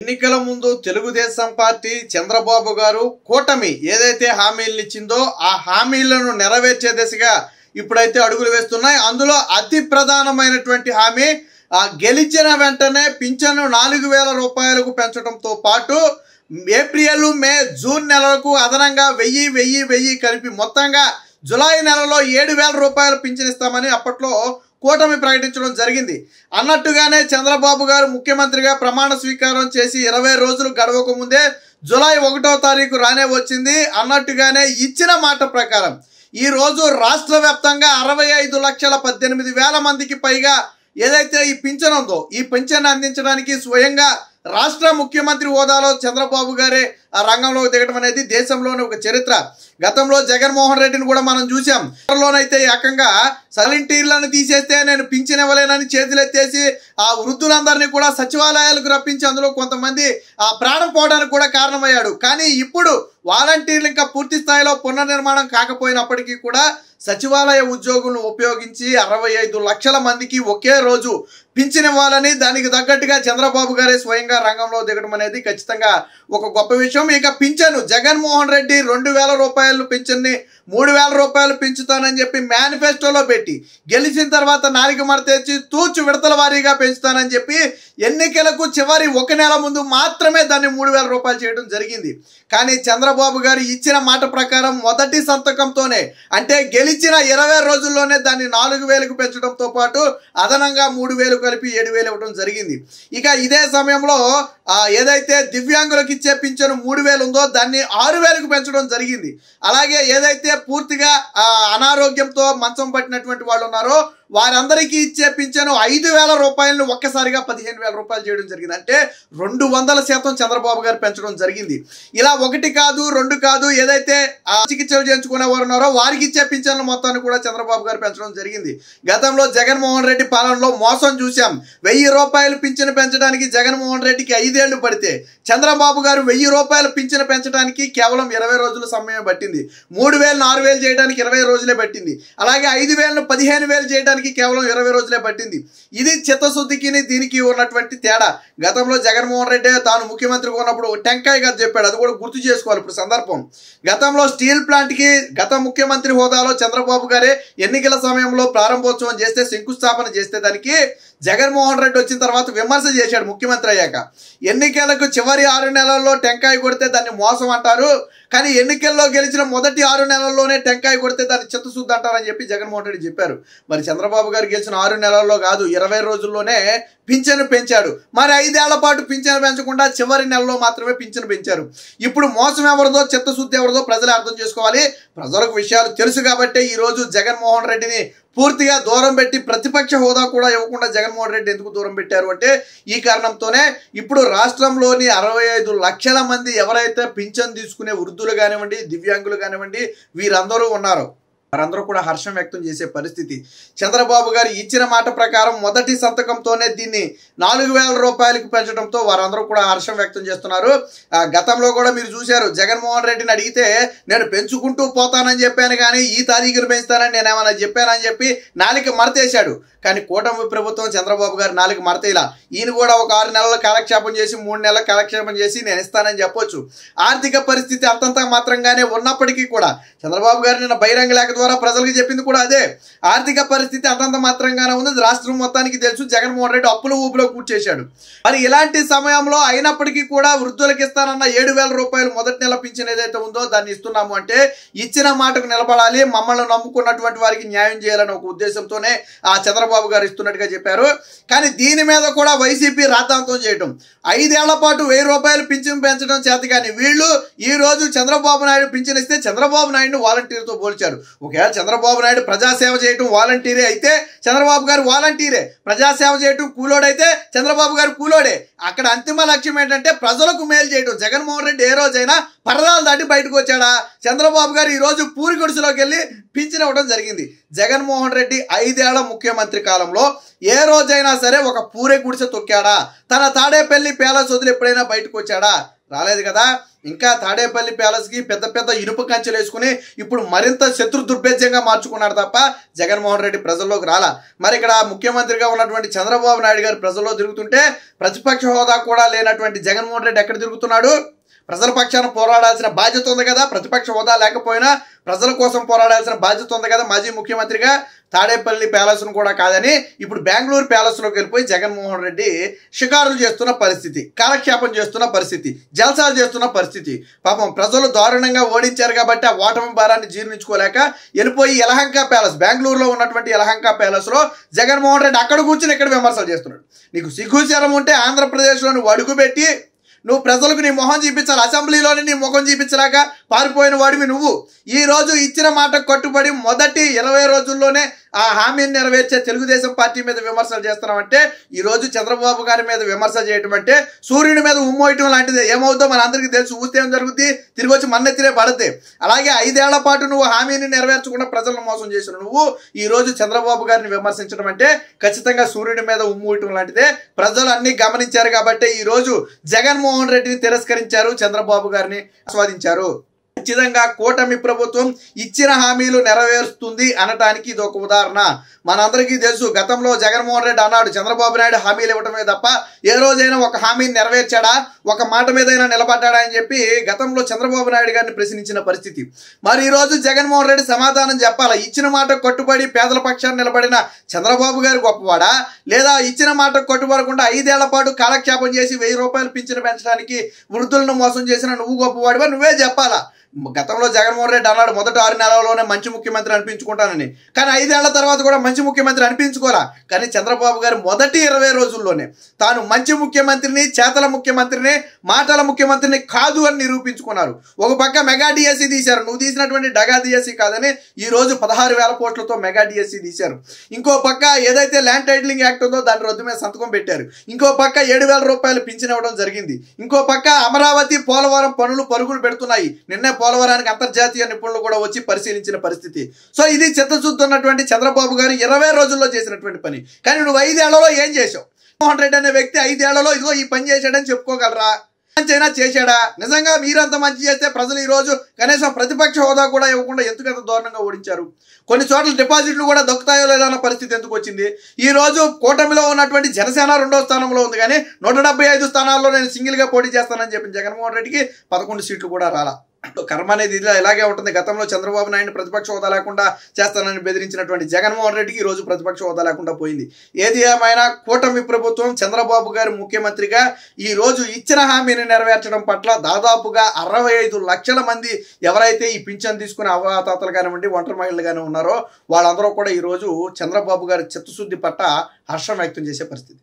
ఎన్నికల ముందు తెలుగుదేశం పార్టీ చంద్రబాబు గారు కూటమి ఏదైతే హామీలను ఇచ్చిందో ఆ హామీలను నెరవేర్చే దిశగా ఇప్పుడైతే అడుగులు వేస్తున్నాయి. అందులో అతి ప్రధానమైనటువంటి హామీ గెలిచిన వెంటనే పింఛను 4000 రూపాయలకు పెంచడంతో పాటు ఏప్రిల్, మే, జూన్ నెలలకు అదనంగా 1000 కలిపి మొత్తంగా జులై నెలలో 7000 రూపాయలు పింఛను ఇస్తామని అప్పట్లో కూటమి ప్రకటించడం జరిగింది. అన్నట్టుగానే చంద్రబాబు గారు ముఖ్యమంత్రిగా ప్రమాణ స్వీకారం చేసి 20 రోజులు గడవక ముందే జులై 1వ తారీఖు రానే వచ్చింది. అన్నట్టుగానే ఇచ్చిన మాట ప్రకారం ఈ రోజు రాష్ట్ర వ్యాప్తంగా 65,18,000 మందికి పైగా ఏదైతే ఈ పింఛన్ ఉందో ఈ పింఛన్ అందించడానికి స్వయంగా రాష్ట్ర ముఖ్యమంత్రి హోదాలో చంద్రబాబు గారే ఆ రంగంలోకి దిగడం అనేది దేశంలోనే ఒక చరిత్ర. గతంలో జగన్మోహన్ రెడ్డిని కూడా మనం చూసాం. లోనైతే ఏకంగా వాలంటీర్లను తీసేస్తే నేను పింఛన్ ఇవ్వలేనని చేతులెత్తేసి ఆ వృద్ధులందరినీ కూడా సచివాలయాలకు రప్పించి అందులో కొంతమంది ఆ ప్రాణం పోవడానికి కూడా కారణమయ్యాడు. కానీ ఇప్పుడు వాలంటీర్లు ఇంకా పూర్తి స్థాయిలో పునర్నిర్మాణం కాకపోయినప్పటికీ కూడా సచివాలయ ఉద్యోగులను ఉపయోగించి 65 లక్షల మందికి ఒకే రోజు పింఛన్ ఇవ్వాలని దానికి తగ్గట్టుగా చంద్రబాబు గారే స్వయంగా రంగంలో దిగడం అనేది ఖచ్చితంగా ఒక గొప్ప విషయం. ఇక పింఛను జగన్మోహన్ రెడ్డి 2000 రూపాయలు పింఛన్ని 3000 రూపాయలు పెంచుతానని చెప్పి మేనిఫెస్టోలో పెట్టి గెలిచిన తర్వాత నాలుగు మడతేర్చి తూచు విడతల వారీగా పెంచుతానని చెప్పి ఎన్నికలకు చివరి 1 నెల ముందు మాత్రమే దాన్ని 3000 రూపాయలు చేయడం జరిగింది. కానీ చంద్రబాబు గారు ఇచ్చిన మాట ప్రకారం మొదటి సంతకంతోనే అంటే గెలిచిన 20 రోజుల్లోనే దాన్ని 4000కు పెంచడంతో పాటు అదనంగా 3000 కలిపి 7000 ఇవ్వడం జరిగింది. ఇక ఇదే సమయంలో ఏదైతే దివ్యాంగులకు ఇచ్చే పింఛను 3000 ఉందో దాన్ని 6000కు పెంచడం జరిగింది. అలాగే ఏదైతే పూర్తిగా అనారోగ్యంతో మంచం పట్టినటువంటి వాళ్ళు ఉన్నారో వారందరికీ ఇచ్చే పింఛను 5000 రూపాయలను ఒక్కసారిగా 15000 రూపాయలు చేయడం జరిగింది. అంటే 200% చంద్రబాబు గారు పెంచడం జరిగింది. ఇలా 1 కాదు 2 కాదు ఏదైతే చికిత్సలు చేయించుకునే వారు ఉన్నారో వారికి ఇచ్చే పింఛన్ల మొత్తాన్ని కూడా చంద్రబాబు గారు పెంచడం జరిగింది. గతంలో జగన్మోహన్ రెడ్డి పాలనలో మోసం చూసాం. 1000 రూపాయలు పింఛను పెంచడానికి జగన్మోహన్ రెడ్డికి 5 ఏళ్లు పడితే చంద్రబాబు గారు 1000 రూపాయలు పింఛను పెంచడానికి కేవలం 20 రోజుల సమయం పట్టింది. 3000 4000 చేయడానికి 20 రోజులే పట్టింది. అలాగే 5000 15000 చేయడానికి కేవలం 20 రోజులే పట్టింది. ఇది చిత్తశుద్ధికి దీనికి ఉన్నటువంటి తేడా. గతంలో జగన్మోహన్ రెడ్డి తాను ముఖ్యమంత్రిగా ఉన్నప్పుడు టెంకాయ గారు చెప్పాడు, అది కూడా గుర్తు చేసుకోవాలి ఇప్పుడు సందర్భం. గతంలో స్టీల్ ప్లాంట్ కి గత ముఖ్యమంత్రి హోదాలో చంద్రబాబు గారే ఎన్నికల సమయంలో ప్రారంభోత్సవం చేస్తే శంకుస్థాపన చేస్తే దానికి జగన్మోహన్ రెడ్డి వచ్చిన తర్వాత విమర్శ చేశాడు ముఖ్యమంత్రి అయ్యాక. ఎన్నికలకు చివరి 6 నెలల్లో టెంకాయ కొడితే దాన్ని మోసం అంటారు, కానీ ఎన్నికల్లో గెలిచిన మొదటి 6 నెలల్లోనే టెంకాయ కొడితే దాన్ని చిత్తశుద్ధి అంటారని చెప్పి జగన్మోహన్ రెడ్డి చెప్పారు. మరి చంద్రబాబు గారు గెలిచిన 6 నెలల్లో కాదు 20 రోజుల్లోనే పింఛను పెంచాడు. మరి 5 ఏళ్ల పాటు పింఛను పెంచకుండా చివరి నెలలో మాత్రమే పింఛను పెంచారు. ఇప్పుడు మోసం ఎవరిదో చిత్తశుద్ధి ఎవరిదో ప్రజలే అర్థం చేసుకోవాలి. ప్రజలకు విషయాలు తెలుసు కాబట్టి ఈరోజు జగన్మోహన్ రెడ్డిని పూర్తిగా దూరం పెట్టి ప్రతిపక్ష హోదా కూడా ఇవ్వకుండా జగన్మోహన్ రెడ్డి ఎందుకు దూరం పెట్టారు అంటే ఈ కారణంతోనే ఇప్పుడు రాష్ట్రంలోని 65 లక్షల మంది ఎవరైతే పింఛన్ తీసుకునే వృద్ధులు కానివ్వండి, దివ్యాంగులు కానివ్వండి వీరందరూ ఉన్నారో వారందరూ కూడా హర్షం వ్యక్తం చేసే పరిస్థితి. చంద్రబాబు గారు ఇచ్చిన మాట ప్రకారం మొదటి సంతకంతోనే దీన్ని 4000 రూపాయలకు పెంచడంతో వారందరూ కూడా హర్షం వ్యక్తం చేస్తున్నారు. గతంలో కూడా మీరు చూశారు, జగన్మోహన్ రెడ్డిని అడిగితే నేను పెంచుకుంటూ పోతానని చెప్పాను కానీ ఈ తారీఖును పెంచుతానని నేను ఏమైనా చెప్పానని చెప్పి నాలుక మడతేశాడు. కానీ కూటమి ప్రభుత్వం చంద్రబాబు గారు నాలుగు మడతేలా ఈయన కూడా ఒక 6 నెలల కాలక్షేపం చేసి 3 నెలల కాలక్షేపం చేసి నేను ఇస్తానని చెప్పొచ్చు. ఆర్థిక పరిస్థితి అంతంత మాత్రంగానే ఉన్నప్పటికీ కూడా చంద్రబాబు గారు నిన్న బహిరంగ లేఖ ద్వారా ప్రజలకు చెప్పింది కూడా అదే. ఆర్థిక పరిస్థితి అంతంత మాత్రంగానే ఉంది, రాష్ట్రం మొత్తానికి తెలుసు. జగన్మోహన్ రెడ్డి అప్పుల ఊపిలో కూర్చేశాడు. మరి ఇలాంటి సమయంలో అయినప్పటికీ కూడా వృద్ధులకు ఇస్తానన్న 7000 రూపాయలు మొదటి నెల పింఛన్ ఏదైతే ఉందో దాన్ని ఇస్తున్నాము అంటే ఇచ్చిన మాటకు నిలబడాలి, మమ్మల్ని నమ్ముకున్నటువంటి వారికి న్యాయం చేయాలని ఒక ఉద్దేశంతోనే ఆ చంద్రబాబు గారు ఇస్తున్నట్టుగా చెప్పారు. కానీ దీని మీద కూడా వైసీపీ రాద్ధాంతం చేయటం, 5 ఏళ్ల పాటు 1000 రూపాయలు పింఛన్ పెంచడం చేత కానీ వీళ్ళు ఈ రోజు చంద్రబాబు నాయుడు పింఛన్ ఇస్తే చంద్రబాబు నాయుడు వాలంటీర్తో పోల్చారు. ఒకవేళ చంద్రబాబు నాయుడు ప్రజాసేవ చేయటం వాలంటీరే అయితే చంద్రబాబు గారు వాలంటీరే, ప్రజాసేవ చేయటం కూలోడైతే చంద్రబాబు గారు కూలోడే. అక్కడ అంతిమ లక్ష్యం ఏంటంటే ప్రజలకు మేలు చేయడం. జగన్మోహన్ రెడ్డి ఏ రోజైనా పరదాలు దాటి బయటకు వచ్చాడా? చంద్రబాబు గారు ఈ రోజు పూరి గుడిసెలోకి వెళ్ళి పింఛన్ ఇవ్వడం జరిగింది. జగన్మోహన్ రెడ్డి 5 ఏళ్ల ముఖ్యమంత్రి కాలంలో ఏ రోజైనా సరే ఒక పూరే గుడిసె తొక్కాడా? తన తాడేపల్లి ప్యాలెస్ వదిలి ఎప్పుడైనా బయటకు వచ్చాడా? రాలేదు కదా. ఇంకా తాడేపల్లి ప్యాలెస్కి పెద్ద పెద్ద ఇనుప కంచెలు వేసుకుని ఇప్పుడు మరింత శత్రు దుర్భేద్యంగా మార్చుకున్నాడు తప్ప జగన్మోహన్ రెడ్డి ప్రజల్లోకి రాలా. మరి ఇక్కడ ముఖ్యమంత్రిగా ఉన్నటువంటి చంద్రబాబు నాయుడు గారు ప్రజల్లో తిరుగుతుంటే ప్రతిపక్ష హోదా కూడా లేనటువంటి జగన్మోహన్ రెడ్డి ఎక్కడ తిరుగుతున్నాడు? ప్రజల పక్షాన పోరాడాల్సిన బాధ్యత ఉంది కదా. ప్రతిపక్ష హోదా లేకపోయినా ప్రజల కోసం పోరాడాల్సిన బాధ్యత ఉంది కదా. మాజీ ముఖ్యమంత్రిగా తాడేపల్లి ప్యాలెస్ను కూడా కాదని ఇప్పుడు బెంగళూరు ప్యాలెస్లోకి వెళ్ళిపోయి జగన్మోహన్ రెడ్డి షికారులు చేస్తున్న పరిస్థితి, కాలక్షేపం చేస్తున్న పరిస్థితి, జల్సాలు చేస్తున్న పరిస్థితి. పాపం ప్రజలు దారుణంగా ఓడించారు కాబట్టి ఆ ఓటమి భారాన్ని జీర్ణించుకోలేక వెళ్ళిపోయి యలహంక ప్యాలెస్, బెంగళూరులో ఉన్నటువంటి యలహంక ప్యాలెస్లో జగన్మోహన్ రెడ్డి అక్కడ కూర్చుని ఇక్కడ విమర్శలు చేస్తున్నాడు. నీకు సిగ్గుచరం ఉంటే ఆంధ్రప్రదేశ్లో నువ్వు అడుగుపెట్టి నువ్వు ప్రజలకు నీ మొహం చూపించాలి. అసెంబ్లీలోని నీ ముఖం చూపించలేక పారిపోయిన వాడివి నువ్వు. ఈ రోజు ఇచ్చిన మాటకు కట్టుబడి మొదటి 20 రోజుల్లోనే ఆ హామీని నెరవేర్చే తెలుగుదేశం పార్టీ మీద విమర్శలు చేస్తున్నామంటే, ఈ రోజు చంద్రబాబు గారి మీద విమర్శ చేయటం అంటే సూర్యుడి మీద ఉమ్మోయటం లాంటిది. ఏమవుతుందో మన అందరికీ తెలుసు. ఊస్తే ఏం జరుగుతుంది? తిరిగి వచ్చి మన్నెత్తిరే పడతాయి. అలాగే 5 ఏళ్ల పాటు నువ్వు హామీని నెరవేర్చకుండా ప్రజలను మోసం చేసిన నువ్వు ఈ రోజు చంద్రబాబు గారిని విమర్శించడం అంటే ఖచ్చితంగా సూర్యుడి మీద ఉమ్మూయటం లాంటిదే. ప్రజలు అన్ని గమనించారు కాబట్టి ఈ రోజు జగన్మోహన్ రెడ్డిని తిరస్కరించారు, చంద్రబాబు గారిని ఆస్వాదించారు. ఖచ్చితంగా కూటమి ప్రభుత్వం ఇచ్చిన హామీలు నెరవేరుస్తుంది అనటానికి ఇది ఒక ఉదాహరణ. మనందరికీ తెలుసు, గతంలో జగన్మోహన్ రెడ్డి అన్నాడు చంద్రబాబు నాయుడు హామీలు ఇవ్వటమే తప్ప ఏ రోజైనా ఒక హామీని నెరవేర్చాడా, ఒక మాట మీదైనా నిలబడ్డాడా అని చెప్పి గతంలో చంద్రబాబు నాయుడు గారిని ప్రశ్నించిన పరిస్థితి. మరి ఈ రోజు జగన్మోహన్ రెడ్డి సమాధానం చెప్పాలా. ఇచ్చిన మాట కట్టుబడి పేదల పక్షాన్ని నిలబడిన చంద్రబాబు గారు గొప్పవాడా, లేదా ఇచ్చిన మాట కట్టుబడకుండా 5 ఏళ్ల పాటు కాలక్షేపం చేసి 1000 రూపాయలు పింఛను పెంచడానికి వృద్ధులను మోసం చేసిన నువ్వు గొప్పవాడివా? నువ్వే చెప్పాలా. గతంలో జగన్మోహన్ రెడ్డి అన్నాడు మొదట 6 నెలల్లోనే మంచి ముఖ్యమంత్రి అనిపించుకుంటానని, కానీ 5 ఏళ్ల తర్వాత కూడా మంచి ముఖ్యమంత్రి అనిపించుకోరా. కానీ చంద్రబాబు గారు మొదటి 20 రోజుల్లోనే తాను మంచి ముఖ్యమంత్రిని, చేతల ముఖ్యమంత్రిని, మాటల ముఖ్యమంత్రిని కాదు అని నిరూపించుకున్నారు. ఒక పక్క మెగా డిఎస్సి తీశారు, నువ్వు తీసినటువంటి డగా డిఎస్సి కాదని ఈ రోజు 16,000 పోస్టులతో మెగా డిఎస్సి తీశారు. ఇంకో పక్క ఏదైతే ల్యాండ్ టైటిలింగ్ యాక్ట్ ఉందో దాని రద్దు మీద సంతకం పెట్టారు. ఇంకో పక్క 7,000 రూపాయలు పింఛన్ ఇవ్వడం జరిగింది. ఇంకో పక్క అమరావతి, పోలవరం పనులు పరుగులు పెడుతున్నాయి. నిన్నే పోలవరానికి అంతర్జాతీయ నిపుణులు కూడా వచ్చి పరిశీలించిన పరిస్థితి. సో ఇది చిత్తశుద్ధి ఉన్నటువంటి చంద్రబాబు గారు 20 రోజుల్లో చేసినటువంటి పని. కానీ నువ్వు 5 ఏళ్లలో ఏం చేశావు? జగన్మోహన్ రెడ్డి అనే వ్యక్తి 5 ఏళ్లలో ఇదిగో ఈ పని చేశాడని చెప్పుకోగలరా? మంచైనా చేశాడా? నిజంగా మీరంత మంచి చేస్తే ప్రజలు ఈ రోజు కనీసం ప్రతిపక్ష హోదా కూడా ఇవ్వకుండా ఎందుకంత దారుణంగా ఓడించారు? కొన్ని చోట్ల డిపాజిట్లు కూడా దొక్కుతాయో లేదా అన్న పరిస్థితి ఎందుకు వచ్చింది? ఈ రోజు కూటమిలో ఉన్నటువంటి జనసేన 2వ స్థానంలో ఉంది, కానీ 175 స్థానాల్లో నేను సింగిల్గా పోటీ చేస్తానని చెప్పిన జగన్మోహన్ రెడ్డికి 11 సీట్లు కూడా రాలా. కర్మ అనేది ఇలాగే ఉంటుంది. గతంలో చంద్రబాబు నాయుడు ప్రతిపక్ష హోదా లేకుండా చేస్తానని బెదిరించినటువంటి జగన్మోహన్ రెడ్డికి ఈ రోజు ప్రతిపక్ష హోదా లేకుండా పోయింది. ఏది ఏమైనా కూటమి ప్రభుత్వం చంద్రబాబు గారు ముఖ్యమంత్రిగా ఈ రోజు ఇచ్చిన హామీని నెరవేర్చడం పట్ల దాదాపుగా 65 లక్షల మంది ఎవరైతే ఈ పింఛన్ తీసుకునే అవ్వాతాతలు కానివ్వండి, ఒంటరి మహిళలు కానీ ఉన్నారో వాళ్ళందరూ కూడా ఈ రోజు చంద్రబాబు గారి చిత్తశుద్ధి పట్ల హర్షం వ్యక్తం చేసే పరిస్థితి.